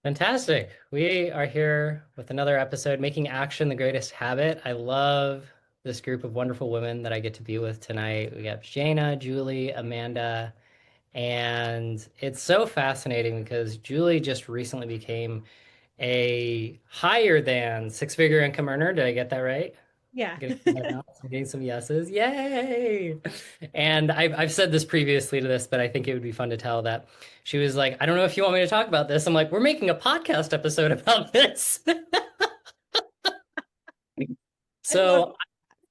Fantastic. We are here with another episode, Making Action the Greatest Habit. I love this group of wonderful women that I get to be with tonight. We got Jana, Julie, Amanda, and it's so fascinating because Julie just recently became a higher than six-figure income earner. Did I get that right? Yeah. Getting some head nods, I'm getting some yeses. Yay! And I've said this previously to this, but I think it would be fun to tell that she was like, I don't know if you want me to talk about this. I'm like, we're making a podcast episode about this. I love So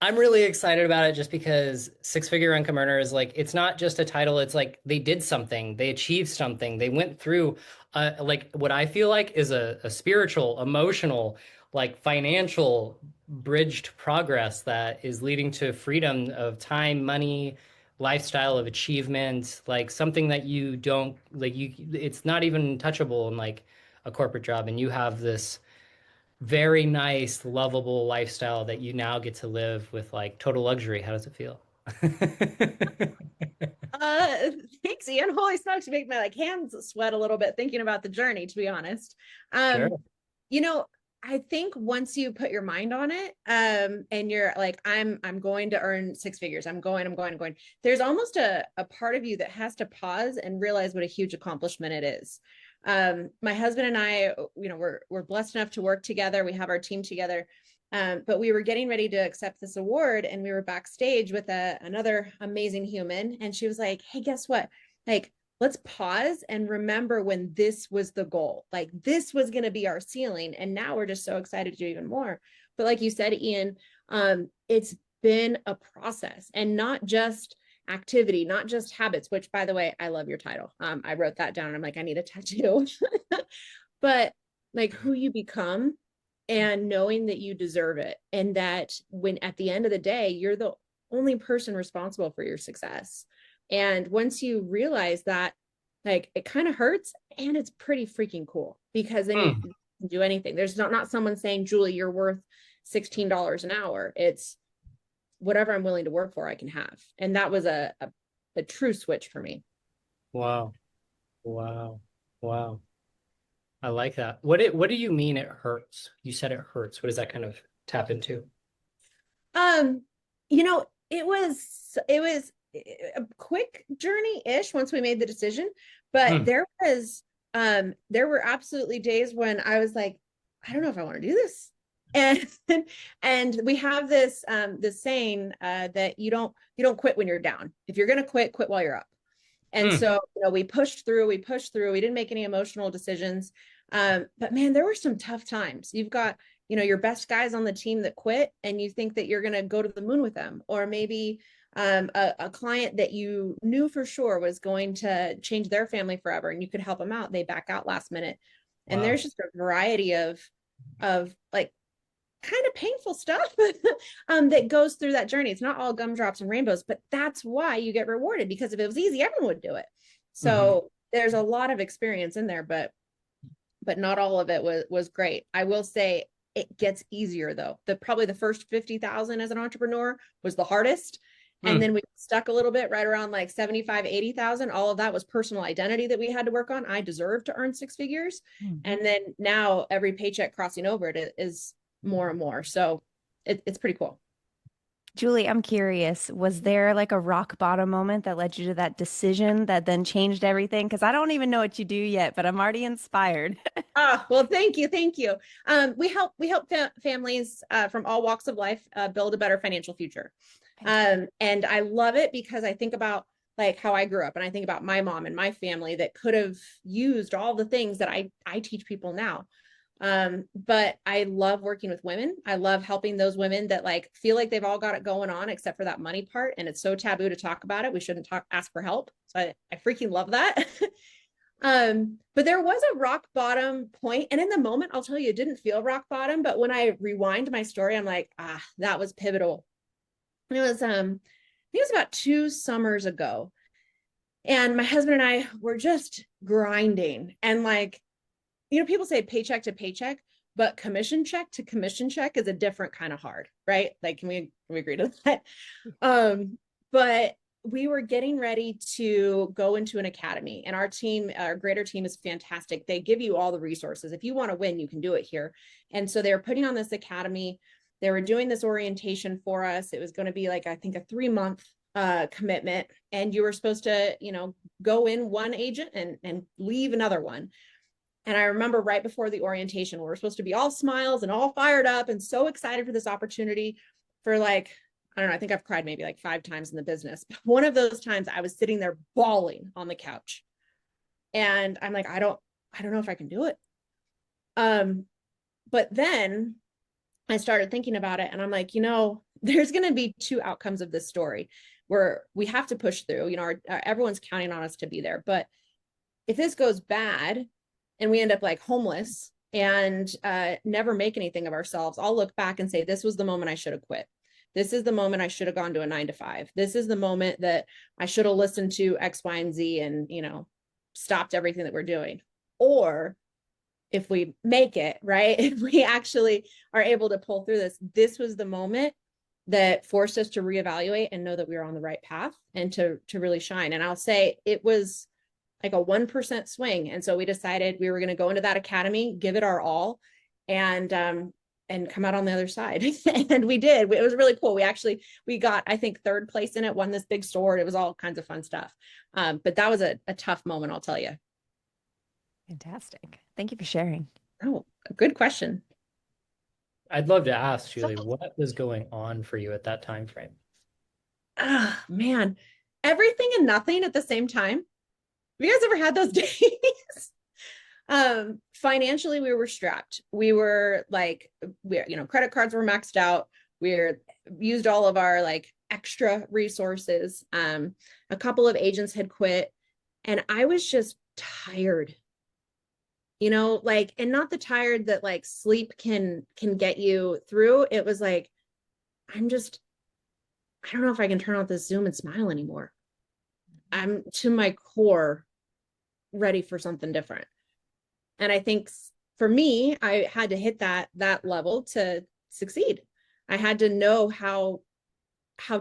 I'm really excited about it just because six figure income earner is like, it's not just a title. It's like they did something, they achieved something, they went through like what I feel like is a spiritual, emotional, like financial bridged progress that is leading to freedom of time, money, lifestyle of achievement, like something that you don't like it's not even touchable in like a corporate job. And you have this very nice, lovable lifestyle that you now get to live with like total luxury. How does it feel? uh thanks, Ian. Holy smokes, you make my like hands sweat a little bit thinking about the journey, to be honest. Um, Sure. you know, I think once you put your mind on it, and you're like, I'm going to earn six figures. I'm going. There's almost a part of you that has to pause and realize what a huge accomplishment it is. My husband and I, we're blessed enough to work together. We have our team together. But we were getting ready to accept this award, and we were backstage with another amazing human. And she was like, "Hey, guess what? Like, let's pause and remember when this was the goal. Like, this was going to be our ceiling. And now we're just so excited to do even more." But like you said, Ian, it's been a process, and not just activity, not just habits, which, by the way, I love your title. I wrote that down. I'm like, I need a tattoo. But like, who you become and knowing that you deserve it, and that when at the end of the day you're the only person responsible for your success. And once you realize that, like, it kind of hurts, and it's pretty freaking cool, because then you Hmm. can do anything. There's not someone saying, Julie, you're worth $16 an hour. It's whatever I'm willing to work for, I can have. And that was a true switch for me. Wow. Wow. Wow. I like that. What do you mean it hurts? You said it hurts. What does that kind of tap into? Um, it was a quick journey-ish once we made the decision, but Hmm. there were absolutely days when I was like, I don't know if I want to do this. And and we have this saying, that you don't quit when you're down. If you're gonna quit, quit while you're up. And Hmm. so, we pushed through, we didn't make any emotional decisions. But man, there were some tough times. You've got, your best guys on the team that quit, and you think that you're going to go to the moon with them. Or maybe a client that you knew for sure was going to change their family forever, and you could help them out. They back out last minute. And Wow. there's just a variety of like kind of painful stuff that goes through that journey. It's not all gumdrops and rainbows, but that's why you get rewarded, because if it was easy, everyone would do it. Hmm. So there's a lot of experience in there, but not all of it was great. I will say it gets easier though. Probably the first 50,000 as an entrepreneur was the hardest. And Hmm. then we stuck a little bit right around like 75, 80,000. All of that was personal identity that we had to work on. I deserve to earn six figures. Hmm. And then now every paycheck crossing over it is more and more. So it's pretty cool. Julie, I'm curious, was there like a rock bottom moment that led you to that decision that then changed everything? Because I don't even know what you do yet, but I'm already inspired. Ah, well, thank you, thank you. We help families from all walks of life build a better financial future. Fantastic. And I love it because I think about like how I grew up, and I think about my mom and my family that could have used all the things that I teach people now. But I love working with women. I love helping those women that like feel like they've all got it going on except for that money part, and it's so taboo to talk about it. We shouldn't ask for help. So I freaking love that. But there was a rock bottom point, and in the moment, I'll tell you, it didn't feel rock bottom. But when I rewind my story, I'm like, that was pivotal. And I think it was about 2 summers ago, and my husband and I were just grinding, and like, people say paycheck to paycheck, but commission check to commission check is a different kind of hard, right? Like, can we agree to that? Um, but we were getting ready to go into an academy, and our team, our greater team, is fantastic. They give you all the resources. If you want to win, you can do it here. And so they were putting on this academy. They were doing this orientation for us. It was going to be like, I think, a 3-month commitment. And you were supposed to, go in one agent and leave another one. And I remember right before the orientation, we were supposed to be all smiles and all fired up and so excited for this opportunity for like, I don't know, I think I've cried maybe like 5 times in the business. But one of those times I was sitting there bawling on the couch. And I'm like, I don't know if I can do it. But then I started thinking about it, and I'm like, there's going to be 2 outcomes of this story where we have to push through. Everyone's counting on us to be there. But if this goes bad and we end up like homeless and never make anything of ourselves, I'll look back and say, this was the moment I should have quit. This is the moment I should have gone to a 9-to-5. This is the moment that I should have listened to X, Y, and Z and, stopped everything that we're doing. Or if we make it, right, if we actually are able to pull through this, this was the moment that forced us to reevaluate and know that we were on the right path and to really shine. And I'll say it was like a 1% swing. And so we decided we were going to go into that academy, give it our all, and come out on the other side. And we did. It was really cool. We got, I think, 3rd place in it, won this big store. It was all kinds of fun stuff. But that was a tough moment, I'll tell you. Fantastic. Thank you for sharing. Oh, good question. I'd love to ask, Julie, what was going on for you at that time frame? Ah, man, everything and nothing at the same time. Have you guys ever had those days? Financially, we were strapped. We were like, credit cards were maxed out. We're used all of our like extra resources. A couple of agents had quit, and I was just tired. And not the tired that like sleep can get you through. It was like, I don't know if I can turn off this Zoom and smile anymore. I'm to my core ready for something different. And I think for me, I had to hit that level to succeed. I had to know how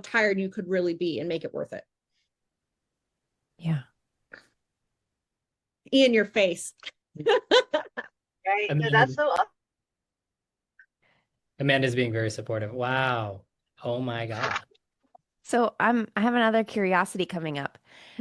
tired you could really be and make it worth it. Yeah. Ian, your face. Right. No, that's so awesome. Amanda's being very supportive. Wow. Oh my God. So I have another curiosity coming up.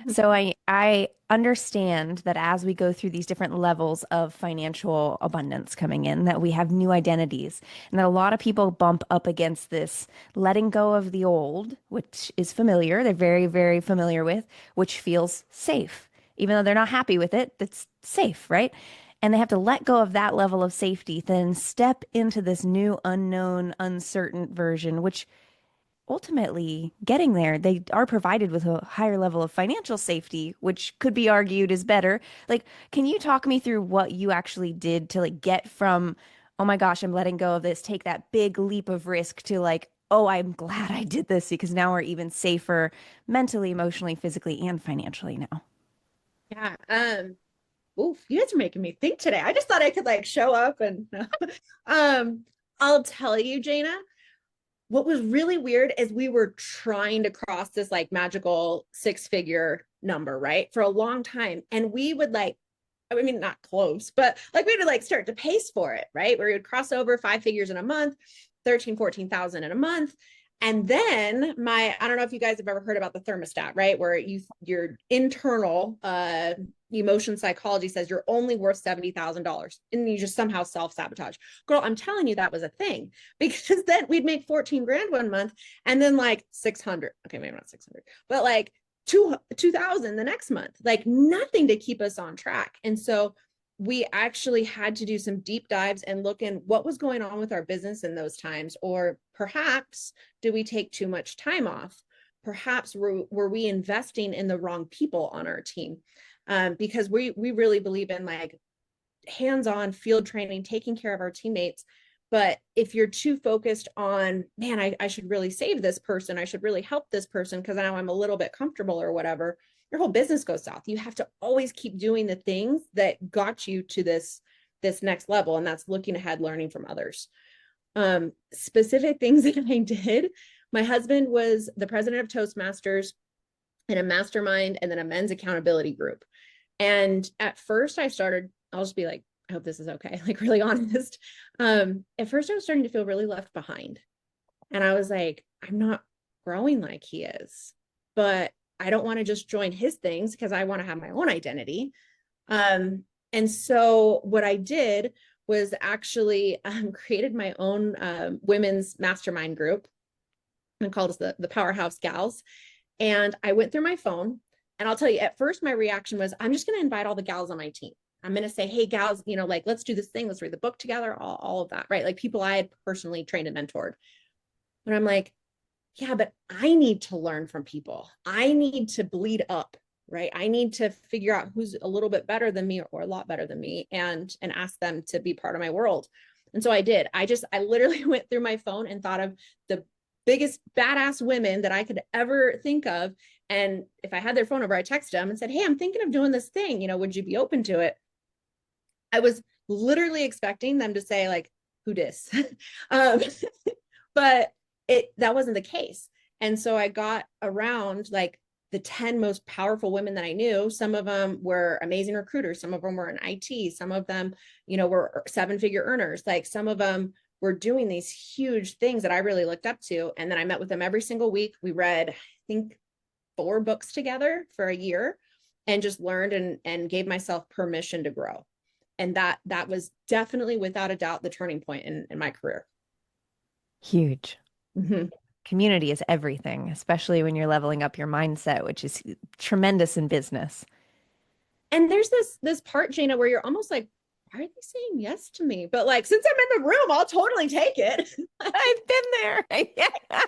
So I understand that as we go through these different levels of financial abundance coming in, that we have new identities, and that a lot of people bump up against this letting go of the old, which is familiar, they're very, very familiar with, which feels safe. Even though they're not happy with it, that's safe, right? And they have to let go of that level of safety, then step into this new, unknown, uncertain version, which ultimately getting there, they are provided with a higher level of financial safety, which could be argued is better. Like, can you talk me through what you actually did to like get from, oh my gosh, I'm letting go of this, take that big leap of risk to like, oh, I'm glad I did this because now we're even safer mentally, emotionally, physically, and financially now. Yeah. Oof, you guys are making me think today. I just thought I could like show up and I'll tell you, Jana, what was really weird is we were trying to cross this like magical 6-figure number, right? For a long time. And we would like, I mean, not close, but like we would like start to pace for it, right? Where we would cross over 5 figures in a month, 13, 14,000 in a month. And then I don't know if you guys have ever heard about the thermostat, right? Where your internal emotion psychology says you're only worth $70,000 and you just somehow self-sabotage. Girl, I'm telling you that was a thing, because then we'd make 14 grand one month and then like 600. Okay, maybe not 600, but like 2,000 the next month, like nothing to keep us on track. And so we actually had to do some deep dives and look in what was going on with our business in those times. Or perhaps, do we take too much time off? Perhaps were we investing in the wrong people on our team? Because we really believe in like hands-on field training, taking care of our teammates. But if you're too focused on, man, I should really save this person, I should really help this person because now I'm a little bit comfortable or whatever, your whole business goes south. You have to always keep doing the things that got you to this next level. And that's looking ahead, learning from others. Specific things that I did. My husband was the president of Toastmasters. and a mastermind, and then a men's accountability group. And at first I started, I'll just be like, I hope this is okay, like really honest. At first I was starting to feel really left behind. And I was like, I'm not growing like he is, but I don't want to just join his things because I want to have my own identity. And so what I did was actually created my own women's mastermind group. I called us the Powerhouse Gals. And I went through my phone, and I'll tell you, at first my reaction was, I'm just going to invite all the gals on my team. I'm going to say, hey, gals, you know, like, let's do this thing. Let's read the book together, all of that, right? Like people I had personally trained and mentored. But I'm like, yeah, but I need to learn from people. I need to bleed up, right? I need to figure out who's a little bit better than me or a lot better than me, and ask them to be part of my world. And so I did. I literally went through my phone and thought of the biggest badass women that I could ever think of. And if I had their phone number, I texted them and said, hey, I'm thinking of doing this thing. You know, would you be open to it? I was literally expecting them to say like, who dis? But that wasn't the case. And so I got around like the 10 most powerful women that I knew. Some of them were amazing recruiters. Some of them were in IT. Some of them, you know, were 7-figure earners. Like some of them were doing these huge things that I really looked up to. And then I met with them every single week. We read, I think, 4 books together for a year, and just learned and gave myself permission to grow. And that was definitely, without a doubt, the turning point in my career. Huge. Mm-hmm. Community is everything, especially when you're leveling up your mindset, which is tremendous in business. And there's this part, Jana, where you're almost like, why are they saying yes to me? But like, since I'm in the room, I'll totally take it. I've been there. Yeah.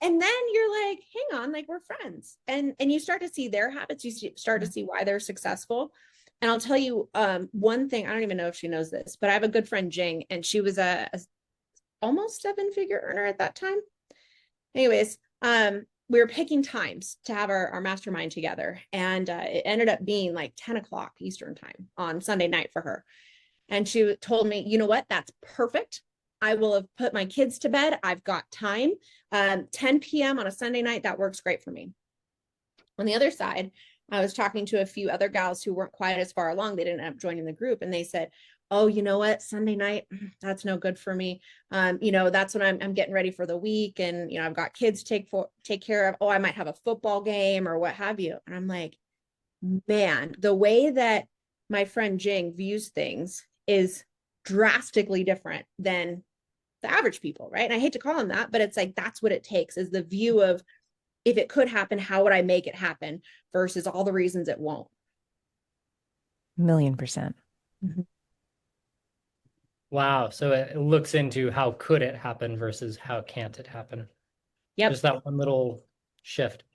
And then you're like, hang on, like we're friends. And you start to see their habits. You start to see why they're successful. And I'll tell you one thing, I don't even know if she knows this, but I have a good friend, Jing, and she was a almost 7-figure earner at that time. Anyways, we were picking times to have our mastermind together. And it ended up being like 10 o'clock Eastern time on Sunday night for her. And she told me, you know what? That's perfect. I will have put my kids to bed. I've got time. 10 p.m. on a Sunday night, that works great for me. On the other side, I was talking to a few other gals who weren't quite as far along. They didn't end up joining the group. And they said, oh, you know what? Sunday night, that's no good for me. You know, that's when I'm getting ready for the week. And, you know, I've got kids to take care of. Oh, I might have a football game or what have you. And I'm like, man, the way that my friend Jing views things is drastically different than the average people, right? And I hate to call them that, but it's like, that's what it takes, is the view of, if it could happen, how would I make it happen, versus all the reasons it won't. 1,000,000%. Mm-hmm. Wow. So it looks into how could it happen versus how can't it happen. Yep. Just that one little shift.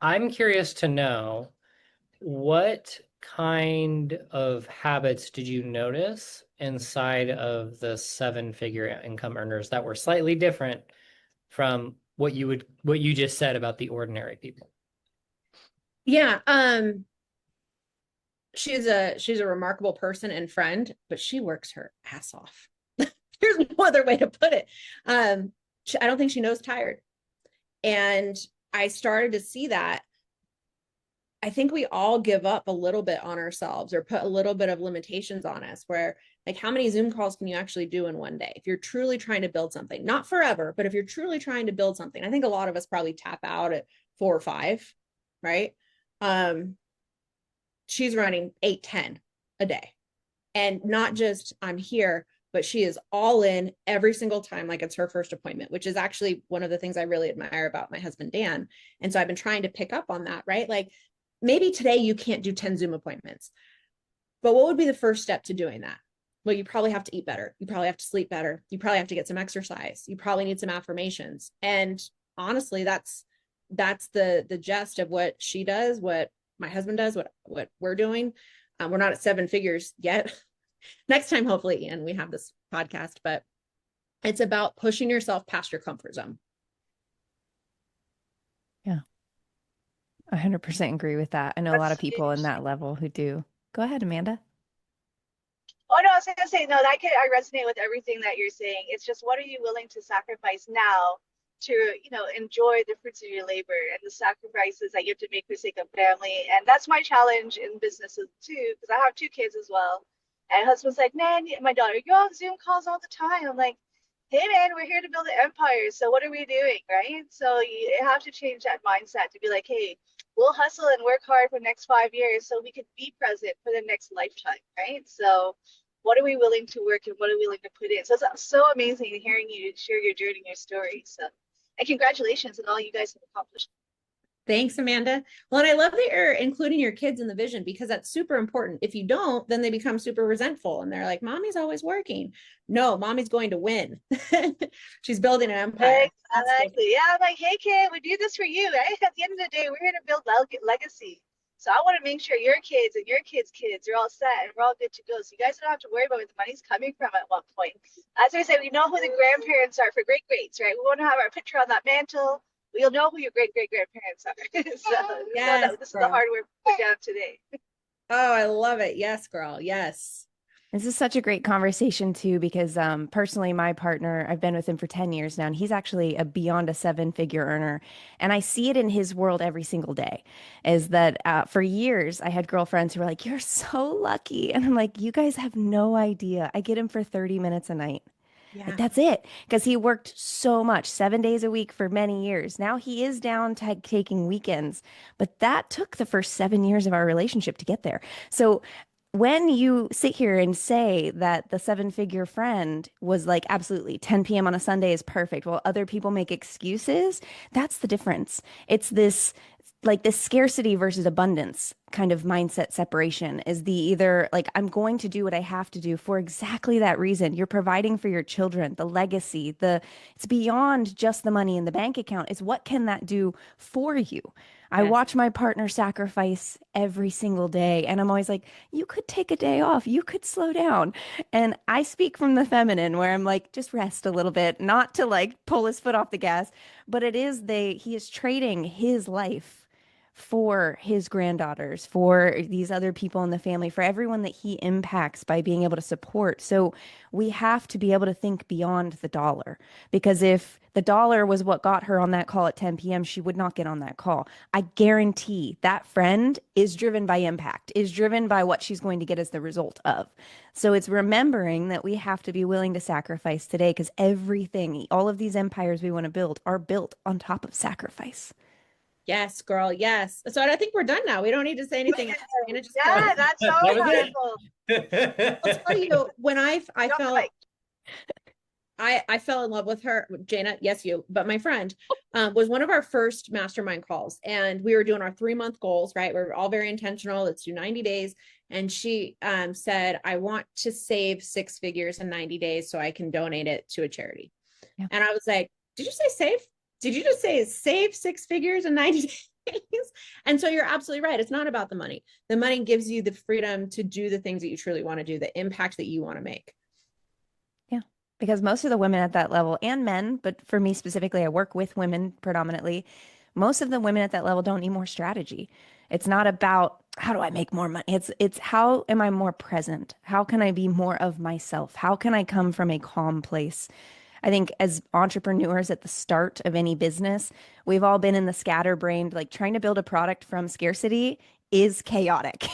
I'm curious to know, what kind of habits did you notice inside of the 7-figure income earners that were slightly different from what you just said about the ordinary people? Yeah. She's a remarkable person and friend, but she works her ass off. There's no other way to put it. I don't think she knows tired. And I started to see that. I think we all give up a little bit on ourselves, or put a little bit of limitations on us, where like, how many Zoom calls can you actually do in one day? If you're truly trying to build something, not forever, but if you're truly trying to build something, I think a lot of us probably tap out at 4 or 5, right? She's running 8-10 a day, and not just I'm here, but she is all in every single time, like it's her first appointment, which is actually one of the things I really admire about my husband, Dan. And so I've been trying to pick up on that, right? Like, maybe today you can't do 10 Zoom appointments, but what would be the first step to doing that? Well, you probably have to eat better. You probably have to sleep better. You probably have to get some exercise. You probably need some affirmations. And honestly, that's the gist of what she does, what my husband does, what we're doing. We're not at 7 figures yet. Next time, hopefully, and we have this podcast, but it's about pushing yourself past your comfort zone. Yeah. 100% agree with that. I know a lot of people in that level who do. Go ahead, Amanda. Oh no, I was gonna say, no, I resonate with everything that you're saying. It's just, what are you willing to sacrifice now to, enjoy the fruits of your labor and the sacrifices that you have to make for the sake of family. And that's my challenge in businesses too, because I have 2 kids as well. And husband's like, man, my daughter, you're on Zoom calls all the time. I'm like, hey man, we're here to build an empire. So what are we doing, right? So you have to change that mindset to be like, hey, we'll hustle and work hard for the next 5 years so we can be present for the next lifetime, right? So what are we willing to work and what are we willing to put in? So it's so amazing hearing you share your journey and your story. So, and congratulations on all you guys have accomplished. Thanks, Amanda. Well, and I love that you're including your kids in the vision because that's super important. If you don't, then they become super resentful and they're like, mommy's always working. No, mommy's going to win. She's building an empire. Exactly. Yeah, I'm like, hey, kid, we do this for you, right? At the end of the day, we're here to build legacy. So I want to make sure your kids and your kids' kids are all set and we're all good to go. So you guys don't have to worry about where the money's coming from at one point. As I said, we know who the grandparents are for great greats, right? We want to have our picture on that mantle. We'll know who your great great grandparents are. So yes, this is the hard work we put down today. Oh, I love it. Yes, girl. Yes. This is such a great conversation too, because personally, my partner, I've been with him for 10 years now, and he's actually beyond a 7-figure earner. And I see it in his world every single day, is that for years, I had girlfriends who were like, you're so lucky. And I'm like, you guys have no idea. I get him for 30 minutes a night. Yeah. Like, that's it. Because he worked so much, 7 days a week for many years. Now he is down to taking weekends, but that took the first 7 years of our relationship to get there. So when you sit here and say that the 7-figure friend was like, absolutely, 10 p.m. on a Sunday is perfect, while other people make excuses, that's the difference. It's this like this scarcity versus abundance kind of mindset separation is the either like, I'm going to do what I have to do for exactly that reason. You're providing for your children, the legacy, it's beyond just the money in the bank account. It's what can that do for you? I watch my partner sacrifice every single day, and I'm always like, you could take a day off, you could slow down. And I speak from the feminine where I'm like, just rest a little bit, not to like pull his foot off the gas, but he is trading his life for his granddaughters, for these other people in the family, for everyone that he impacts by being able to support. So we have to be able to think beyond the dollar, because if the dollar was what got her on that call at 10 p.m., she would not get on that call. I guarantee that friend is driven by impact, is driven by what she's going to get as the result of. So it's remembering that we have to be willing to sacrifice today, because everything, all of these empires we want to build are built on top of sacrifice. Yes, girl. Yes. So I think we're done now. We don't need to say anything else. Yeah, that's so powerful. I'll tell you, when I fell in love with her, Jana, yes, you, but my friend was one of our first mastermind calls. And we were doing our 3-month goals, right? We're all very intentional. Let's do 90 days. And she said, I want to save 6 figures in 90 days so I can donate it to a charity. Yeah. And I was like, did you say save? Did you just say save 6 figures in 90 days? And so you're absolutely right. It's not about the money. The money gives you the freedom to do the things that you truly want to do, the impact that you want to make. Yeah, because most of the women at that level, and men, but for me specifically, I work with women predominantly. Most of the women at that level don't need more strategy. It's not about how do I make more money? It's how am I more present? How can I be more of myself? How can I come from a calm place? I think as entrepreneurs at the start of any business, we've all been in the scatterbrained, like trying to build a product from scarcity is chaotic.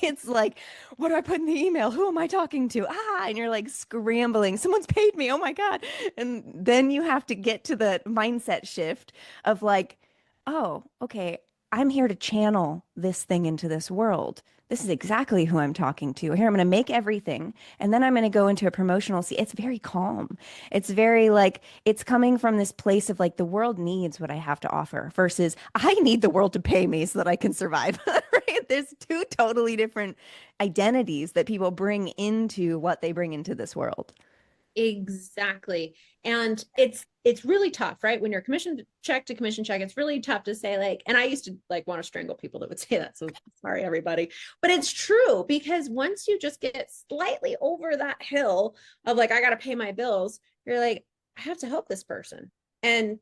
It's like, what do I put in the email? Who am I talking to? And you're like scrambling. Someone's paid me. Oh my God. And then you have to get to the mindset shift of like, oh, okay, I'm here to channel this thing into this world. This is exactly who I'm talking to. Here, I'm going to make everything, and then I'm going to go into a promotional scene. It's very calm. It's very like, it's coming from this place of like, the world needs what I have to offer versus I need the world to pay me so that I can survive. Right? There's 2 totally different identities that people bring into what they bring into this world. Exactly. And it's really tough, right? When you're commission check to commission check, it's really tough to say like, and I used to like want to strangle people that would say that. So sorry, everybody, but it's true, because once you just get slightly over that hill of like, I got to pay my bills, you're like, I have to help this person. And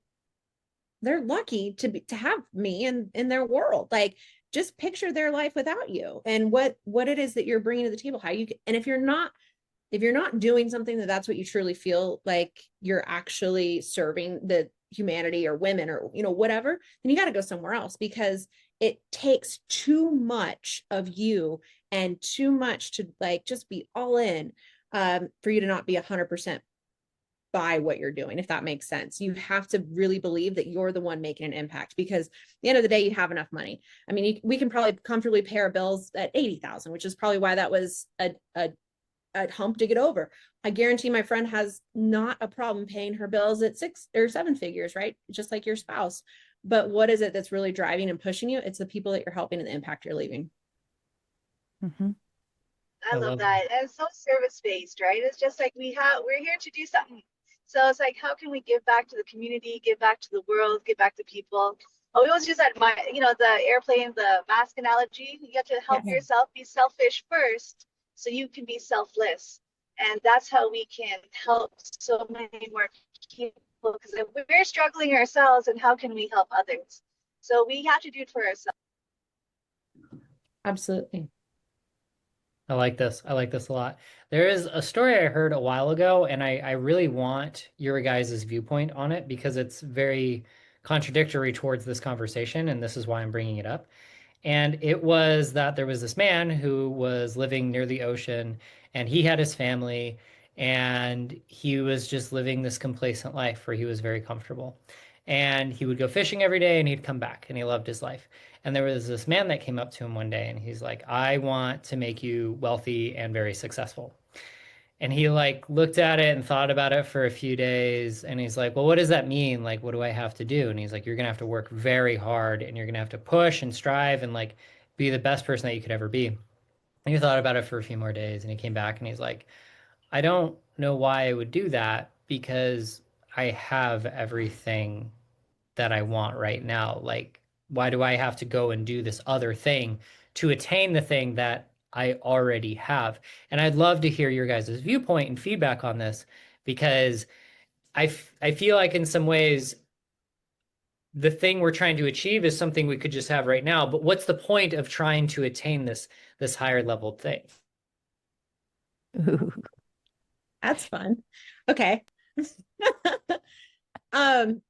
they're lucky to have me in their world. Like, just picture their life without you and what it is that you're bringing to the table, how you, and if you're not doing something that's what you truly feel like you're actually serving the humanity or women or, whatever, then you got to go somewhere else, because it takes too much of you and too much to like just be all in, for you to not be 100% by what you're doing, if that makes sense. You have to really believe that you're the one making an impact, because at the end of the day, you have enough money. I mean, we can probably comfortably pay our bills at 80,000, which is probably why that was a hump to get over. I guarantee my friend has not a problem paying her bills at 6 or 7 figures, right? Just like your spouse. But what is it that's really driving and pushing you? It's the people that you're helping and the impact you're leaving. Mm-hmm. I love that. And it's so service based, right? It's just like we're here to do something. So it's like, how can we give back to the community, give back to the world, give back to people? Oh, we always use that, the airplane, the mask analogy. You have to help Yeah. yourself, be selfish first, so you can be selfless. And that's how we can help so many more people. Because if we're struggling ourselves, and how can we help others? So we have to do it for ourselves. Absolutely. I like this. I like this a lot. There is a story I heard a while ago, and I really want your guys' viewpoint on it because it's very contradictory towards this conversation, and this is why I'm bringing it up. And it was that there was this man who was living near the ocean, and he had his family, and he was just living this complacent life where he was very comfortable. And he would go fishing every day, and he'd come back, and he loved his life. And there was this man that came up to him one day, and he's like, "I want to make you wealthy and very successful." And he like looked at it and thought about it for a few days, and he's like, "Well, what does that mean? Like, what do I have to do?" And he's like, "You're gonna have to work very hard, and you're gonna have to push and strive and like be the best person that you could ever be." And he thought about it for a few more days, and he came back and he's like, "I don't know why I would do that because I have everything that I want right now. Like, why do I have to go and do this other thing to attain the thing that I already have?" And I'd love to hear your guys' viewpoint and feedback on this because I feel like in some ways the thing we're trying to achieve is something we could just have right now. But what's the point of trying to attain this higher level thing? Ooh. That's fun. Okay. um,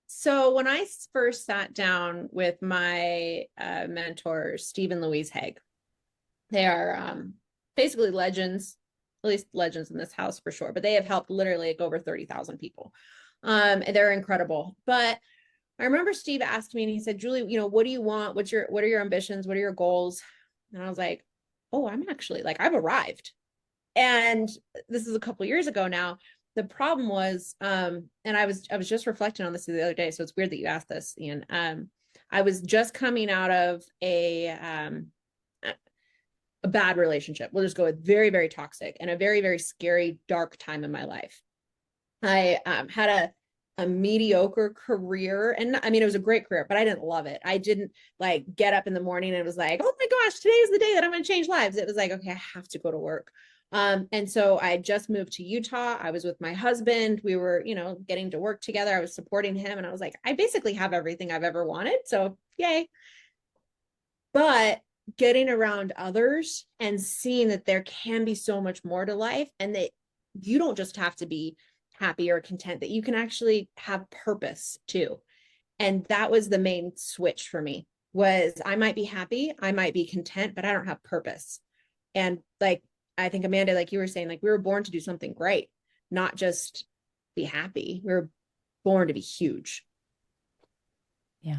so when I first sat down with my mentors, Steve and Louise Haig, they are basically legends, at least legends in this house for sure, but they have helped literally like over 30,000 people. And they're incredible. But I remember Steve asked me and he said, "Julie, what do you want? What are your ambitions? What are your goals?" And I was like, "Oh, I'm actually like, I've arrived." And this is a couple of years ago now. The problem was, and I was just reflecting on this the other day. So it's weird that you asked this, Ian. I was just coming out of a bad relationship. We'll just go with very, very toxic and a very, very scary, dark time in my life. I had a mediocre career, and I mean, it was a great career, but I didn't love it. I didn't like get up in the morning and it was like, "Oh my gosh, today is the day that I'm going to change lives." It was like, okay, I have to go to work. And so I just moved to Utah. I was with my husband. We were, getting to work together. I was supporting him, and I was like, I basically have everything I've ever wanted. So yay. But getting around others and seeing that there can be so much more to life, and that you don't just have to be happy or content, that you can actually have purpose too. And that was the main switch for me, was I might be happy, I might be content, but I don't have purpose. And like, I think Amanda, like you were saying, like we were born to do something great, not just be happy. We were born to be huge. Yeah,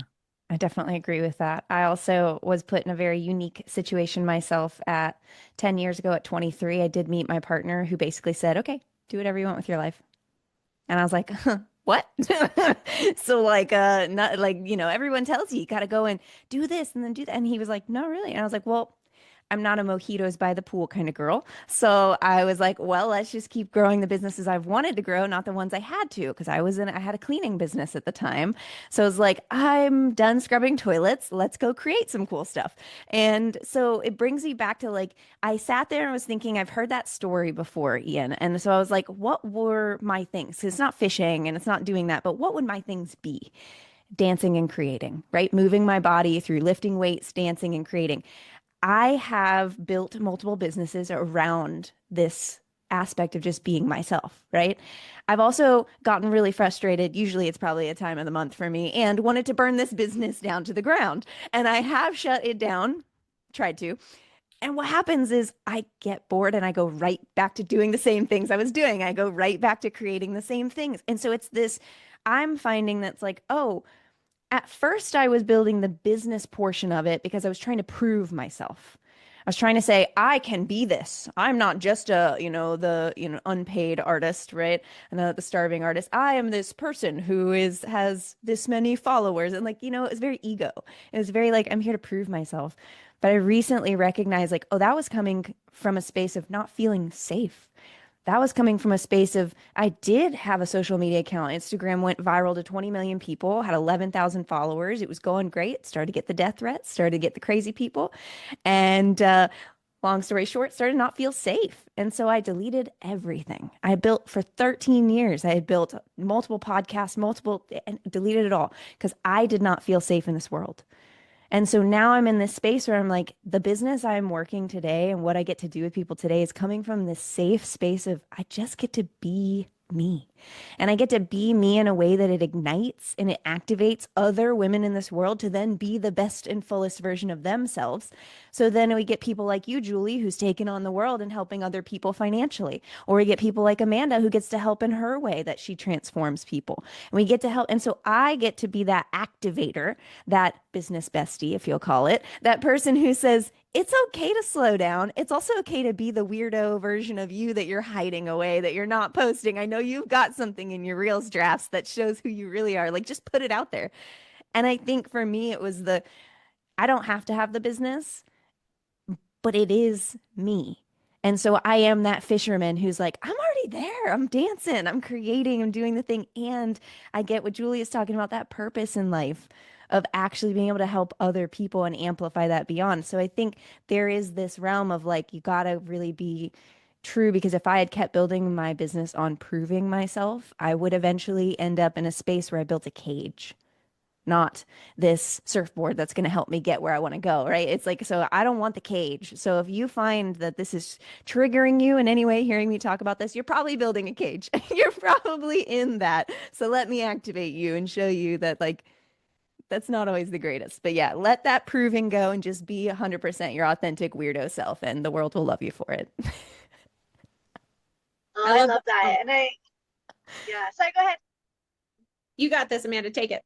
I definitely agree with that. I also was put in a very unique situation myself at 10 years ago at 23. I did meet my partner who basically said, "Okay, do whatever you want with your life." And I was like, huh, what? So like, not like, everyone tells you got to go and do this and then do that. And he was like, "No, really." And I was like, "Well, I'm not a mojitos by the pool kind of girl." So I was like, well, let's just keep growing the businesses I've wanted to grow, not the ones I had to, because I had a cleaning business at the time. So I was like, I'm done scrubbing toilets. Let's go create some cool stuff. And so it brings me back to like, I sat there and was thinking, I've heard that story before, Ian. And so I was like, what were my things? 'Cause it's not fishing and it's not doing that, but what would my things be? Dancing and creating, right? Moving my body through lifting weights, dancing and creating. I have built multiple businesses around this aspect of just being myself, right? I've also gotten really frustrated. Usually it's probably a time of the month for me and wanted to burn this business down to the ground. And I have shut it down, tried to. And what happens is I get bored and I go right back to doing the same things I was doing. I go right back to creating the same things. And so it's this, I'm finding that's like, oh, at first I was building the business portion of it because I was trying to prove myself. I was trying to say, I can be this. I'm not just a, unpaid artist, right? And the starving artist. I am this person who has this many followers. And like, it was very ego. It was very like, I'm here to prove myself. But I recently recognized like, oh, that was coming from a space of not feeling safe. That was coming from a space of I did have a social media account. Instagram went viral to 20 million people, had 11,000 followers. It was going great. Started to get the death threats, started to get the crazy people. And long story short, started to not feel safe. And so I deleted everything. I built for 13 years. I had built multiple podcasts, and deleted it all because I did not feel safe in this world. And so now I'm in this space where I'm like, the business I'm working today and what I get to do with people today is coming from this safe space of I just get to be me. And I get to be me in a way that it ignites and it activates other women in this world to then be the best and fullest version of themselves. So then we get people like you, Julie, who's taken on the world and helping other people financially. Or we get people like Amanda who gets to help in her way that she transforms people. And we get to help. And so I get to be that activator, that business bestie, if you'll call it, that person who says, it's okay to slow down. It's also okay to be the weirdo version of you that you're hiding away, that you're not posting. I know you've got something in your Reels drafts that shows who you really are. Like, just put it out there. And I think for me, it was I don't have to have the business, but it is me. And so I am that fisherman who's like, I'm already there. I'm dancing, I'm creating, I'm doing the thing. And I get what Julie is talking about, that purpose in life of actually being able to help other people and amplify that beyond. So I think there is this realm of like, you got to really be true because if I had kept building my business on proving myself, I would eventually end up in a space where I built a cage, not this surfboard that's going to help me get where I want to go, right? It's like, so I don't want the cage. So if you find that this is triggering you in any way, hearing me talk about this, you're probably building a cage. You're probably in that. So let me activate you and show you that like, that's not always the greatest. But yeah, let that proving go and just be 100% your authentic weirdo self, and the world will love you for it. Oh, I I love love that. that. And yeah, sorry, go ahead. You got this, Amanda. Take it.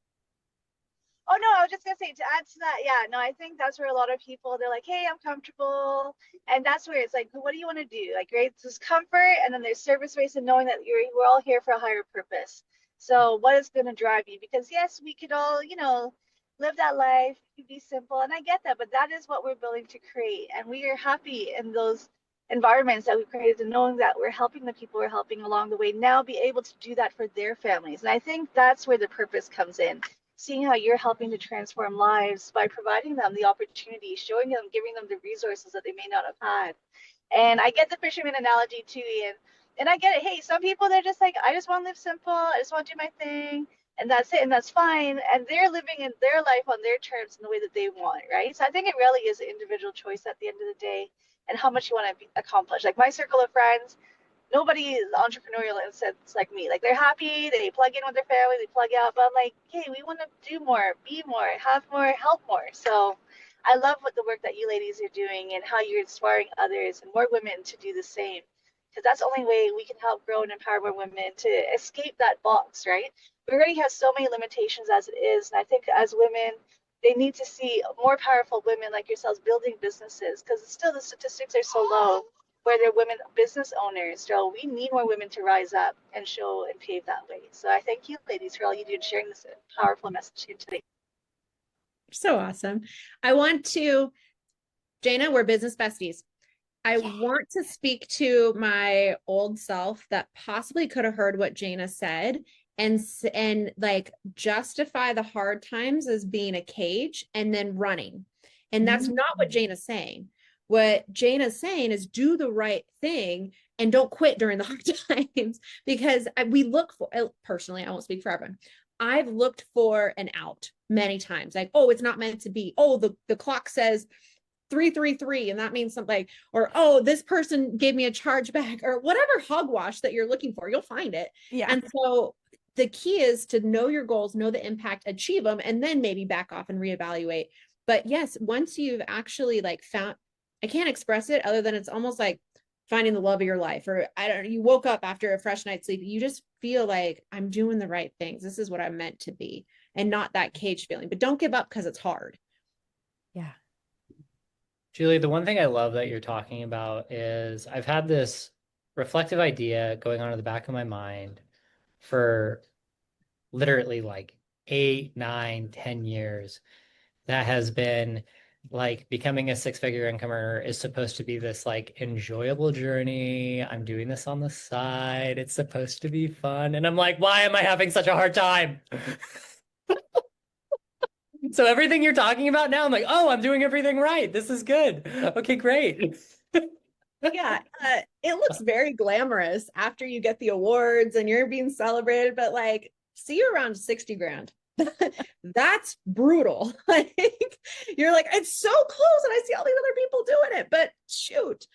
Oh no, I was just gonna say to add to that, yeah, no, I think that's where a lot of people they're like, hey, I'm comfortable, and that's where it's like, what do you want to do? Like, right, there's comfort, and then there's service based, and knowing that we're all here for a higher purpose. So, what is going to drive you? Because yes, we could all, live that life, it could be simple, and I get that, but that is what we're building to create, and we are happy in those environments that we created, and knowing that we're helping the people we're helping along the way now be able to do that for their families, and I think that's where the purpose comes in, seeing how you're helping to transform lives by providing them the opportunity, showing them, giving them the resources that they may not have had. And I get the fisherman analogy too, Ian. And I get it. Hey, some people they're just like, I just want to live simple. I just want to do my thing, and that's it, and that's fine. And they're living in their life on their terms in the way that they want, right? So I think it really is an individual choice at the end of the day, and how much you want to accomplish. Like my circle of friends, nobody is entrepreneurial in a sense like me. Like they're happy, they plug in with their family, they plug out. But I'm like, hey, we want to do more, be more, have more, help more. So I love what the work that you ladies are doing and how you're inspiring others and more women to do the same. Because that's the only way we can help grow and empower more women to escape that box, right? We already have so many limitations as it is. And I think as women, they need to see more powerful women like yourselves building businesses because still the statistics are so low where they're women business owners. So we need more women to rise up and show and pave that way. So I thank you, ladies, for all you do and sharing this powerful message here today. So awesome. I want to, Jana, we're business besties. I want to speak to my old self that possibly could have heard what Jana said and like justify the hard times as being a cage and then running. And that's not what Jana's saying. What Jana's saying is do the right thing and don't quit during the hard times because we look for, personally, I won't speak for everyone. I've looked for an out many times. Like, oh, it's not meant to be. Oh, the clock says 333 and that means something, or oh, this person gave me a chargeback, or whatever hogwash that you're looking for, you'll find it. Yeah. And so the key is to know your goals, know the impact, achieve them, and then maybe back off and reevaluate. But yes, once you've actually like found, I can't express it other than it's almost like finding the love of your life, or I don't know, you woke up after a fresh night's sleep, you just feel like I'm doing the right things. This is what I'm meant to be, and not that cage feeling. But don't give up because it's hard. Yeah. Julie, the one thing I love that you're talking about is I've had this reflective idea going on in the back of my mind for literally like 8, 9, 10 years. That has been like becoming a six-figure income earner is supposed to be this like enjoyable journey. I'm doing this on the side. It's supposed to be fun. And I'm like, why am I having such a hard time? So everything you're talking about now, I'm like, oh, I'm doing everything right. This is good. Okay, great. Yeah, it looks very glamorous after you get the awards and you're being celebrated, but like, see you around 60 grand. That's brutal. Like, you're like, it's so close, and I see all these other people doing it, but shoot.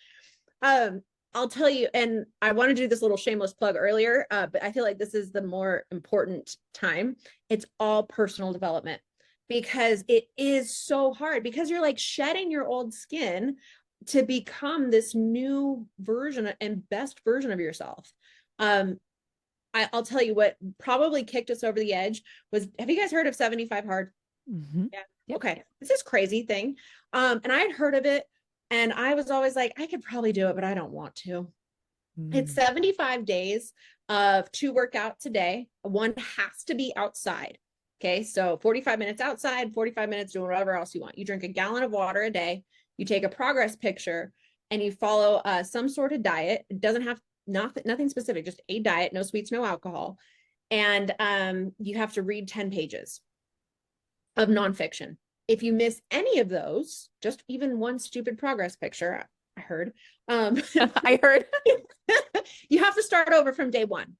I'll tell you, and I want to do this little shameless plug earlier, but I feel like this is the more important time. It's all personal development, because it is so hard, because you're like shedding your old skin to become this new version and best version of yourself. I'll tell you what probably kicked us over the edge was, have you guys heard of 75 hard? Mm-hmm. Yeah. Yep. Okay. It's this crazy thing. And I had heard of it, and I was always like, I could probably do it, but I don't want to. It's 75 days of 2 workouts a day. One has to be outside. Okay. So 45 minutes outside, 45 minutes doing whatever else you want. You drink a gallon of water a day. You take a progress picture, and you follow some sort of diet. It doesn't have nothing specific, just a diet, no sweets, no alcohol. And you have to read 10 pages of nonfiction. If you miss any of those, just even one stupid progress picture, I heard, I heard. you have to start over from day one.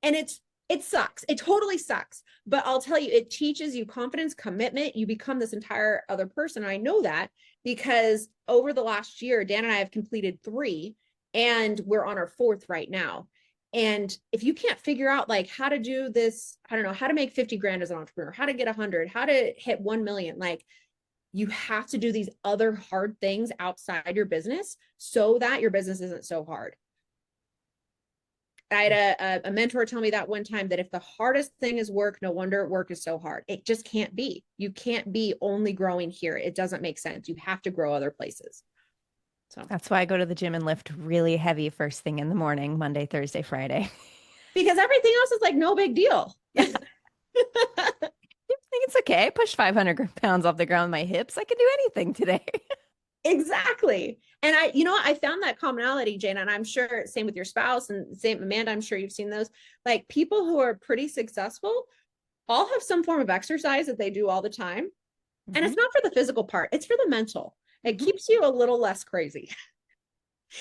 And it sucks. It totally sucks. But I'll tell you, it teaches you confidence, commitment. You become this entire other person. I know that because over the last year, Dan and I have completed 3, and we're on our 4th right now. And if you can't figure out like how to do this, I don't know, how to make 50 grand as an entrepreneur, how to get 100, how to hit 1 million, like you have to do these other hard things outside your business so that your business isn't so hard. I had a mentor tell me that one time, that if the hardest thing is work, no wonder work is so hard. It just can't be. You can't be only growing here. It doesn't make sense. You have to grow other places. So That's why I go to the gym and lift really heavy first thing in the morning, Monday, Thursday, Friday. Because everything else is like no big deal. Yeah. I think it's okay. I pushed 500 pounds off the ground with my hips. I can do anything today. Exactly. And I found that commonality, Jana, and I'm sure same with your spouse, and same Amanda, I'm sure you've seen those. Like, people who are pretty successful all have some form of exercise that they do all the time. Mm-hmm. And it's not for the physical part, it's for the mental. It keeps you a little less crazy.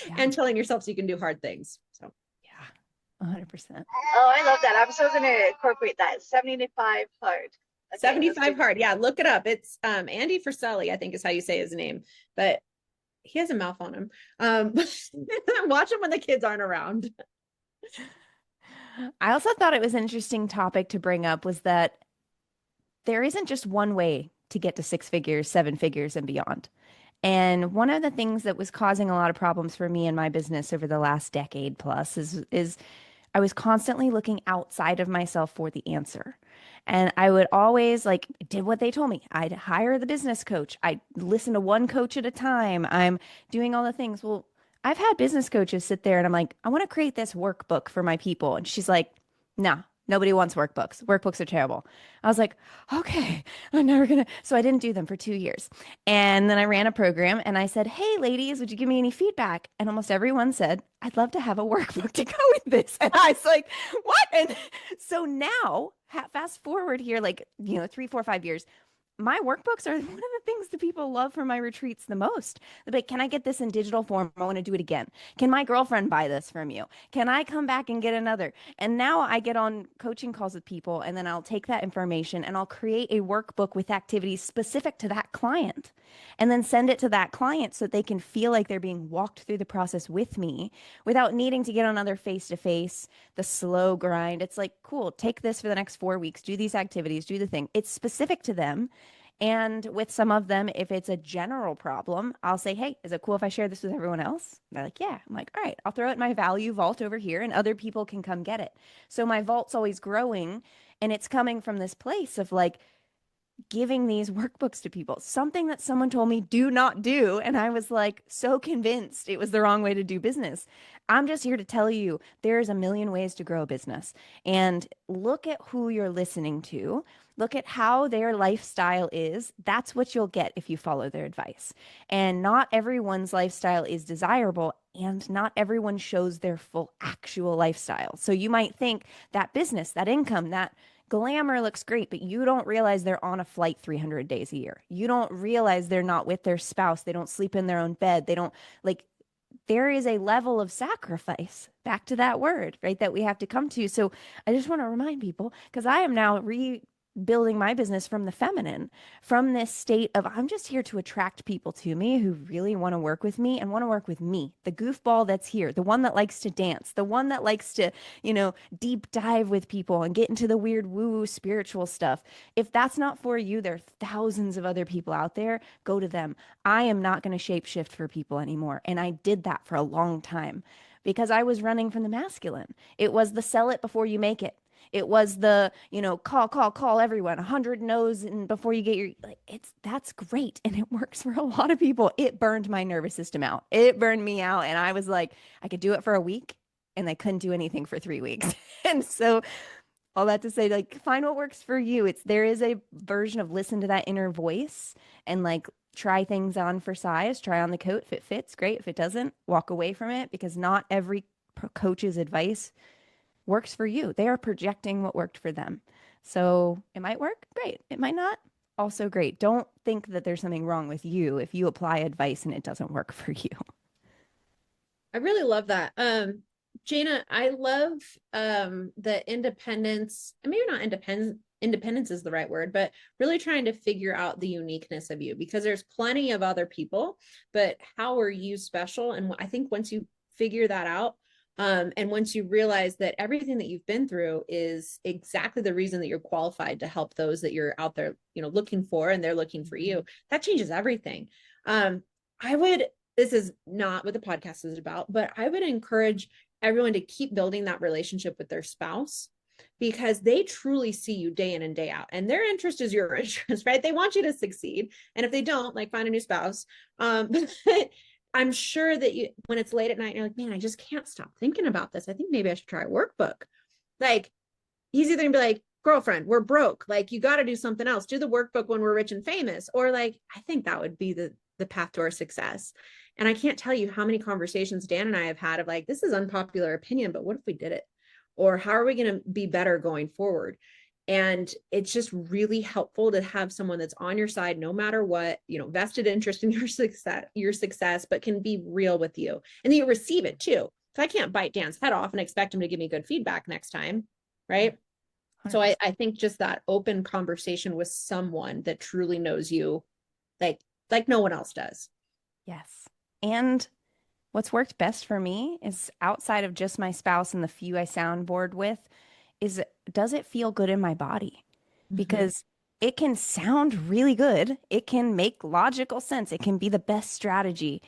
Yeah. And telling yourself so you can do hard things. So yeah, 100%. Oh, I love that. I'm so going to incorporate that. 75 hard. Okay, 75 hard. Yeah, look it up. It's Andy Frisella, I think is how you say his name, but he has a mouth on him. Watch him when the kids aren't around. I also thought it was an interesting topic to bring up, was that there isn't just one way to get to 6 figures, 7 figures, and beyond. And one of the things that was causing a lot of problems for me in my business over the last decade plus is I was constantly looking outside of myself for the answer. And I would always did what they told me. I'd hire the business coach. I'd listen to one coach at a time. I'm doing all the things. Well, I've had business coaches sit there and I'm like, I want to create this workbook for my people. And she's like, no, nobody wants workbooks. Workbooks are terrible. I was like, okay, I'm never going to. So I didn't do them for 2 years. And then I ran a program and I said, hey, ladies, would you give me any feedback? And almost everyone said, I'd love to have a workbook to go with this. And I was like, what? And so now, fast forward here, 3, 4, 5 years, my workbooks are one of the things that people love from my retreats the most. They're like, can I get this in digital form? I want to do it again. Can my girlfriend buy this from you? Can I come back and get another? And now I get on coaching calls with people, and then I'll take that information and I'll create a workbook with activities specific to that client, and then send it to that client so that they can feel like they're being walked through the process with me without needing to get on another face to face, the slow grind. It's like, cool, take this for the next 4 weeks, do these activities, do the thing. It's specific to them. And with some of them, if it's a general problem, I'll say, hey, is it cool if I share this with everyone else? And they're like, yeah. I'm like, all right, I'll throw it in my value vault over here and other people can come get it. So my vault's always growing, and it's coming from this place of like, giving these workbooks to people, something that someone told me do not do. And I was like so convinced it was the wrong way to do business. I'm just here to tell you there's a million ways to grow a business. And look at who you're listening to. Look at how their lifestyle is. That's what you'll get if you follow their advice. And not everyone's lifestyle is desirable, and not everyone shows their full actual lifestyle. So you might think that business, that income, that glamour looks great, but you don't realize they're on a flight 300 days a year. You don't realize they're not with their spouse. They don't sleep in their own bed. They don't like, there is a level of sacrifice, back to that word, right, that we have to come to. So I just want to remind people, because I am now rebuilding my business from the feminine, from this state of I'm just here to attract people to me who really want to work with me and want to work with me, the goofball that's here, the one that likes to dance, the one that likes to, deep dive with people and get into the weird woo-woo spiritual stuff. If that's not for you, there are thousands of other people out there. Go to them. I am not going to shapeshift for people anymore. And I did that for a long time because I was running from the masculine. It was the sell it before you make it. It was the, call everyone, 100 no's and before you get your, like, that's great. And it works for a lot of people. It burned my nervous system out. It burned me out. And I was like, I could do it for a week and I couldn't do anything for 3 weeks. And so all that to say, like, find what works for you. There is a version of listen to that inner voice and like try things on for size, try on the coat. If it fits, great. If it doesn't, walk away from it, because not every coach's advice works for you. They are projecting what worked for them. So it might work, great. It might not, also great. Don't think that there's something wrong with you if you apply advice and it doesn't work for you. I really love that. Jana, I love the independence, and maybe not independence is the right word, but really trying to figure out the uniqueness of you, because there's plenty of other people, but how are you special? And I think once you figure that out, and once you realize that everything that you've been through is exactly the reason that you're qualified to help those that you're out there, looking for, and they're looking for you, that changes everything. This is not what the podcast is about, but I would encourage everyone to keep building that relationship with their spouse, because they truly see you day in and day out, and their interest is your interest, right? They want you to succeed. And if they don't, like, find a new spouse. I'm sure that when it's late at night, you're like, man, I just can't stop thinking about this. I think maybe I should try a workbook. Like, he's either gonna be like, girlfriend, we're broke. Like, you got to do something else. Do the workbook when we're rich and famous. Or like, I think that would be the path to our success. And I can't tell you how many conversations Dan and I have had of like, this is unpopular opinion, but what if we did it? Or how are we going to be better going forward? And it's just really helpful to have someone that's on your side, no matter what, vested interest in your success, but can be real with you, and then you receive it too. So I can't bite Dan's head off and expect him to give me good feedback next time. Right. 100%. So I think just that open conversation with someone that truly knows you, like no one else does. Yes. And what's worked best for me is, outside of just my spouse and the few I soundboard with, is, does it feel good in my body? Because it can sound really good. It can make logical sense. It can be the best strategy.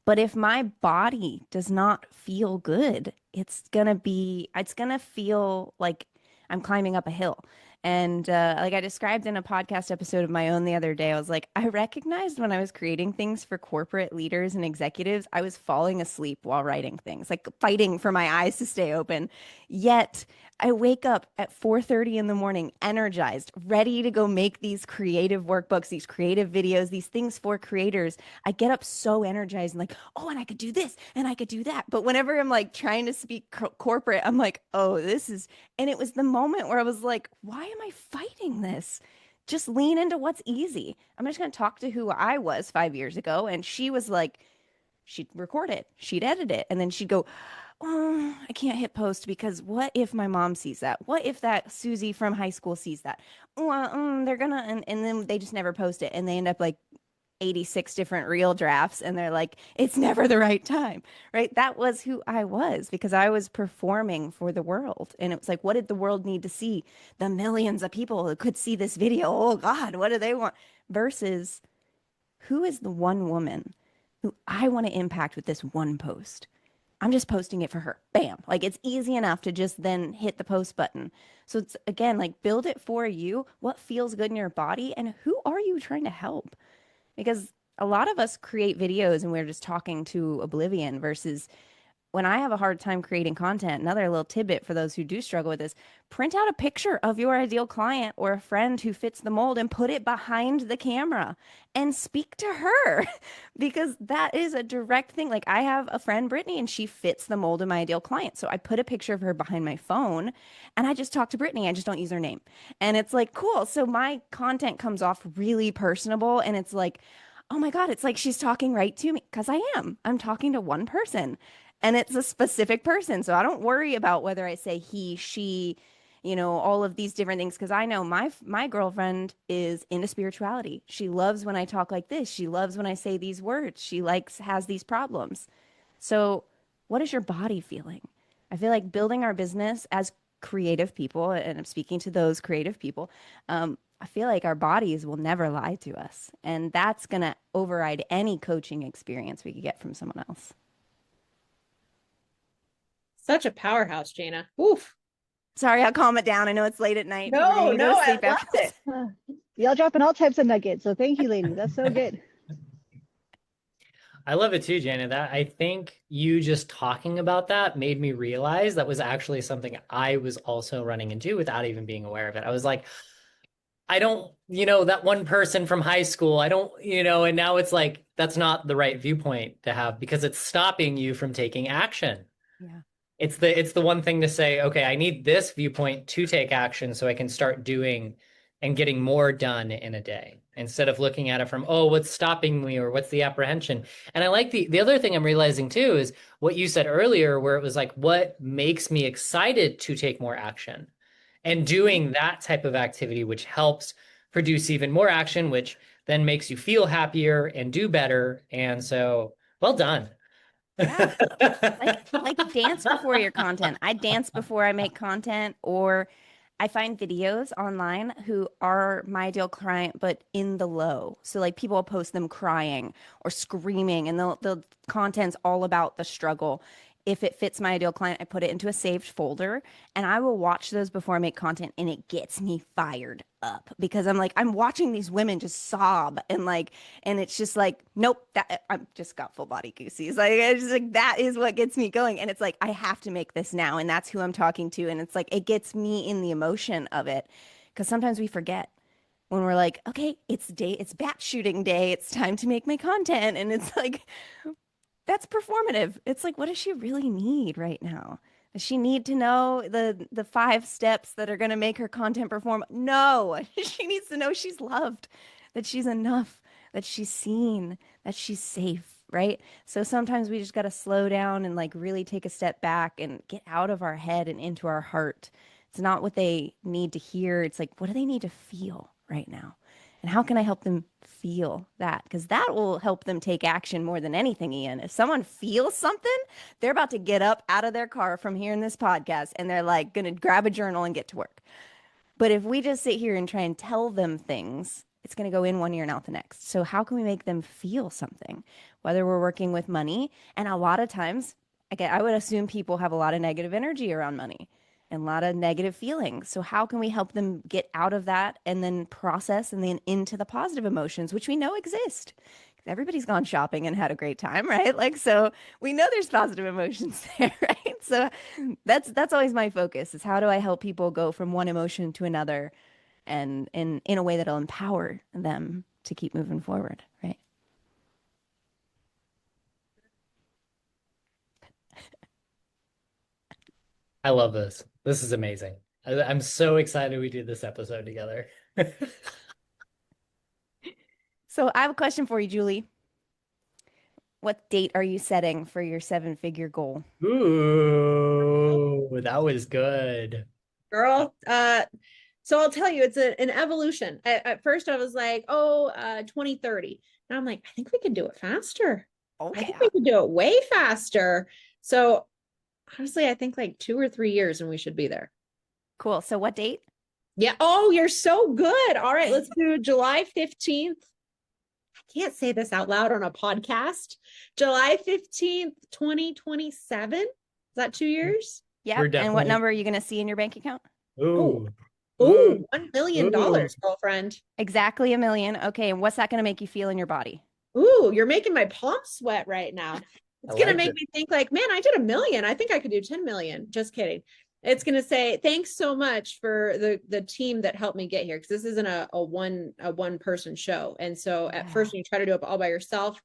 But if my body does not feel good, it's going to feel like I'm climbing up a hill. And like I described in a podcast episode of my own the other day, I was like, I recognized when I was creating things for corporate leaders and executives, I was falling asleep while writing things, like fighting for my eyes to stay open. Yet I wake up at 4:30 in the morning, energized, ready to go make these creative workbooks, these creative videos, these things for creators. I get up so energized and like, oh, and I could do this and I could do that. But whenever I'm like trying to speak corporate, I'm like, oh, and it was the moment where I was like, why am I fighting this? just lean into what's easy. I'm just going to talk to who I was 5 years ago. And she was like, she'd record it, she'd edit it, and then she'd go, oh, I can't hit post because what if my mom sees that? What if that Susie from high school sees that? Well, they're gonna, and then they just never post it. And they end up like 86 different reel drafts. And they're like, it's never the right time, right? That was who I was because I was performing for the world. And it was like, what did the world need to see? The millions of people who could see this video. Oh God, what do they want? Versus who is the one woman who I want to impact with this one post? I'm just posting it for her. Bam. Like it's easy enough to just then hit the post button. So it's again like build it for you. What feels good in your body and who are you trying to help? Because a lot of us create videos and we're just talking to oblivion versus when I have a hard time creating content, another little tidbit for those who do struggle with this, print out a picture of your ideal client or a friend who fits the mold and put it behind the camera and speak to her because that is a direct thing. Like I have a friend, Brittany, and she fits the mold of my ideal client. So I put a picture of her behind my phone and I just talk to Brittany. I just don't use her name. And it's like, cool. So my content comes off really personable and it's like, oh my God, it's like she's talking right to me because I am. I'm talking to one person and it's a specific person. So I don't worry about whether I say he, she, all of these different things because I know my girlfriend is into spirituality. She loves when I talk like this. She loves when I say these words. She has these problems. So what is your body feeling? I feel like building our business as creative people, and I'm speaking to those creative people, I feel like our bodies will never lie to us. And that's going to override any coaching experience we could get from someone else. Such a powerhouse, Jana. Oof. Sorry, I'll calm it down. I know it's late at night. People are No, gonna go no, to I sleep after love this. it. Y'all dropping all types of nuggets. So thank you, ladies. That's so good. I love it too, Jana. That I think you just talking about that made me realize that was actually something I was also running into without even being aware of it. I was like, I don't, that one person from high school, I don't, and now it's like that's not the right viewpoint to have because it's stopping you from taking action. Yeah. It's the one thing to say, okay, I need this viewpoint to take action so I can start doing and getting more done in a day instead of looking at it from, oh, what's stopping me or what's the apprehension. And I like the other thing I'm realizing too is what you said earlier, where it was like, what makes me excited to take more action and doing that type of activity, which helps produce even more action, which then makes you feel happier and do better. And so, well done. Yeah. Like dance before your content. I dance before I make content, or I find videos online who are my ideal client, but in the low. So like people will post them crying or screaming, and the content's all about the struggle. If it fits my ideal client, I put it into a saved folder and I will watch those before I make content, and it gets me fired up because I'm like, I'm watching these women just sob and it's just like, nope, that I'm just got full body goosies. Like, it's just like, that is what gets me going. And it's like, I have to make this now. And that's who I'm talking to. And it's like, it gets me in the emotion of it because sometimes we forget when we're like, okay, it's bat shooting day. It's time to make my content. And it's like, that's performative. It's like, what does she really need right now? Does she need to know the 5 steps that are going to make her content perform? No, she needs to know she's loved, that she's enough, that she's seen, that she's safe, right? So sometimes we just got to slow down and like really take a step back and get out of our head and into our heart. It's not what they need to hear. It's like, what do they need to feel right now? And how can I help them feel that? Because that will help them take action more than anything, Ian. If someone feels something, they're about to get up out of their car from hearing this podcast and they're like going to grab a journal and get to work. But if we just sit here and try and tell them things, it's going to go in one ear and out the next. So how can we make them feel something? Whether we're working with money, and a lot of times, again, I would assume people have a lot of negative energy around money and a lot of negative feelings. So how can we help them get out of that and then process and then into the positive emotions, which we know exist? Everybody's gone shopping and had a great time, right? Like, so we know there's positive emotions there, right? So that's always my focus is how do I help people go from one emotion to another and in a way that'll empower them to keep moving forward, right? I love this. This is amazing. I'm so excited we did this episode together. So I have a question for you, Julie. What date are you setting for your seven-figure goal? Ooh, that was good. Girl. So I'll tell you, it's an evolution. At first I was like, 2030. Now I'm like, I think we could do it faster. I Okay. think we could do it way faster. So honestly, I think like 2 or 3 years and we should be there. Cool. So what date? Yeah. Oh, you're so good. All right, let's do July 15th. I can't say this out loud on a podcast. July 15th, 2027. Is that 2 years? Yep. We're And what definitely. number are you going to see in your bank account? Oh, Ooh, ooh, oh, $1 million, ooh. girlfriend. Exactly a million. Okay. And what's that going to make you feel in your body? Ooh, you're making my palms sweat right now. I It's gonna like make this. me think like, man, I did 1 million. I think I could do 10 million. Just kidding. It's gonna say thanks so much for the team that helped me get here, because this isn't a one person show. And so at Yeah. first when you try to do it all by yourself,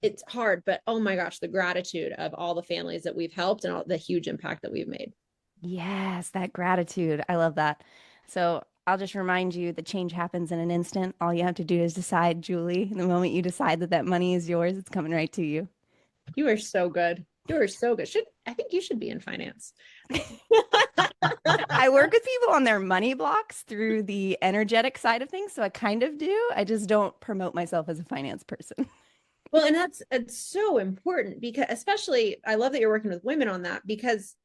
it's hard. But oh my gosh, the gratitude of all the families that we've helped and all the huge impact that we've made. Yes, that gratitude. I love that. So I'll just remind you that change happens in an instant. All you have to do is decide, Julie. The moment you decide that that money is yours, it's coming right to you. You are so good. You are so good. I think you should be in finance. I work with people on their money blocks through the energetic side of things. So I kind of do. I just don't promote myself as a finance person. Well, and it's so important, because especially I love that you're working with women on that, because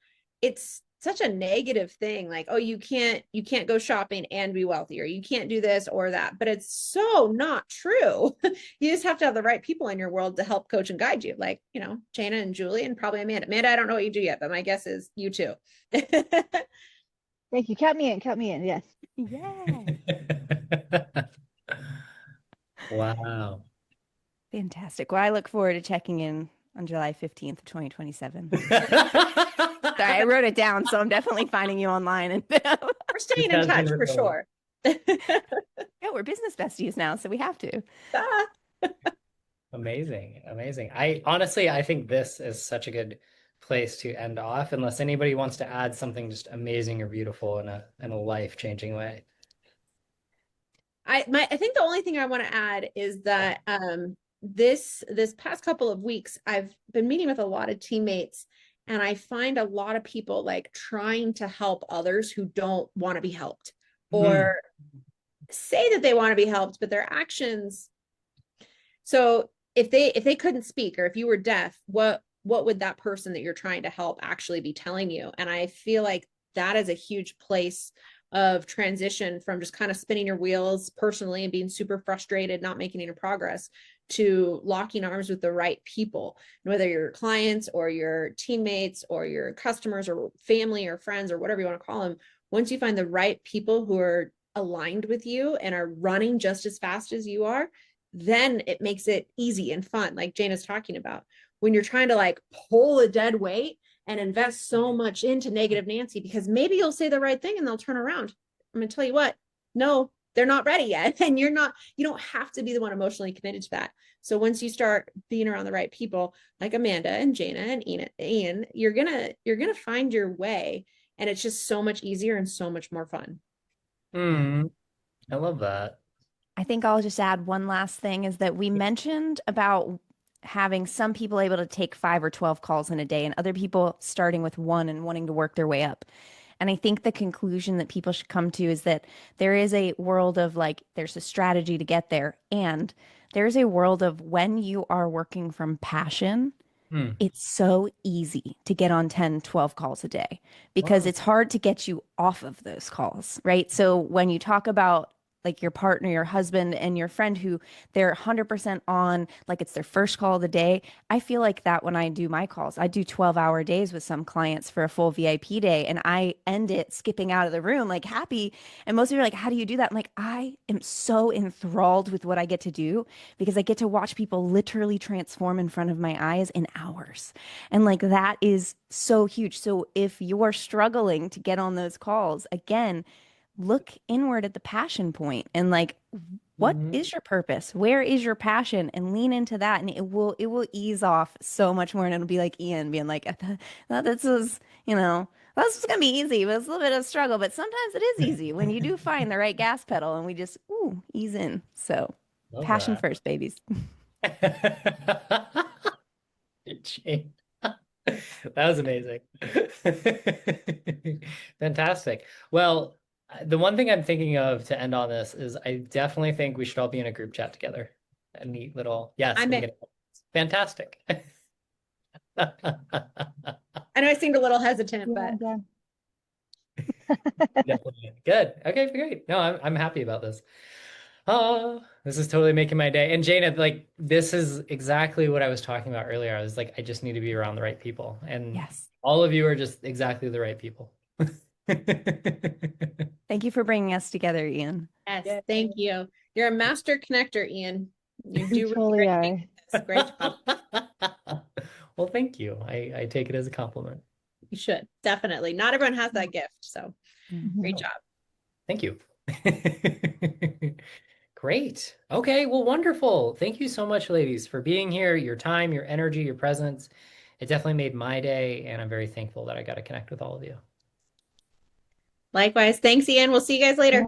it's such a negative thing. Like, oh, you can't go shopping and be wealthy, or you can't do this or that. But it's so not true. You just have to have the right people in your world to help coach and guide you. Like, Jana and Julie and probably Amanda. Amanda, I don't know what you do yet, but my guess is you too. Thank you. Count me in. Count me in. Yes. Yeah. Wow. Fantastic. Well, I look forward to checking in on July 15th, 2027. Sorry, I wrote it down, so I'm definitely finding you online. And We're staying in This has been touch for recorded. sure. yeah, we're business besties now, so we have to. Ah. Amazing. Amazing. I think this is such a good place to end off, unless anybody wants to add something just amazing or beautiful in a life-changing way. I think the only thing I want to add is that this past couple of weeks I've been meeting with a lot of teammates, and I find a lot of people like trying to help others who don't want to be helped, or say that they want to be helped, but their actions. So if they couldn't speak, or if you were deaf, what would that person that you're trying to help actually be telling you? And I feel like that is a huge place of transition from just kind of spinning your wheels personally and being super frustrated, not making any progress, to locking arms with the right people, whether your clients or your teammates or your customers or family or friends or whatever you want to call them. Once you find the right people who are aligned with you and are running just as fast as you are, then it makes it easy and fun, like Jana's talking about. When you're trying to like pull a dead weight and invest so much into negative Nancy, because maybe you'll say the right thing and they'll turn around. I'm going to tell you what, no, they're not ready yet. And you don't have to be the one emotionally committed to that. So once you start being around the right people, like Amanda and Jana and Ian, you're going to find your way. And it's just so much easier and so much more fun. I love that. I think I'll just add one last thing is that we mentioned about having some people able to take 5 or 12 calls in a day and other people starting with one and wanting to work their way up. And I think the conclusion that people should come to is that there is a world of like, there's a strategy to get there. And there's a world of when you are working from passion, it's so easy to get on 10, 12 calls a day because Wow. it's hard to get you off of those calls, right? So when you talk about like your partner, your husband, and your friend who they're 100% on, like it's their first call of the day. I feel like that when I do my calls. I do 12-hour days with some clients for a full VIP day, and I end it skipping out of the room like happy. And most of you are like, how do you do that? I'm like, I am so enthralled with what I get to do because I get to watch people literally transform in front of my eyes in hours. And like that is so huge. So if you're struggling to get on those calls, again, look inward at the passion point and like what is your purpose, where is your passion, and lean into that, and it will ease off so much more. And it'll be like Ian being like, I thought this was, this was gonna be easy, but it's a little bit of a struggle, but sometimes it is easy when you do find the right gas pedal and we just ease in. So Love Passion that. first, babies. Jane. That was amazing. Fantastic. Well, the one thing I'm thinking of to end on this is I definitely think we should all be in a group chat together. A neat little, yes, I'm I'm in. gonna, fantastic. I know I seemed a little hesitant, Yeah, but I'm down. Definitely. Good. Okay, great. No, I'm happy about this. Oh, this is totally making my day. And Jana, like this is exactly what I was talking about earlier. I was like, I just need to be around the right people. And Yes. all of you are just exactly the right people. Thank you for bringing us together, Ian. yes, Yay. thank you. You're a master connector, Ian. You We do really totally great are. things. Great job. Well, thank you. I take it as a compliment. You should definitely. Not everyone has that gift, so great job. Thank you. Great. Okay, well, wonderful. Thank you so much, ladies, for being here, your time, your energy, your presence. It definitely made my day, and I'm very thankful that I got to connect with all of you. Likewise. Thanks, Ian. We'll see you guys later.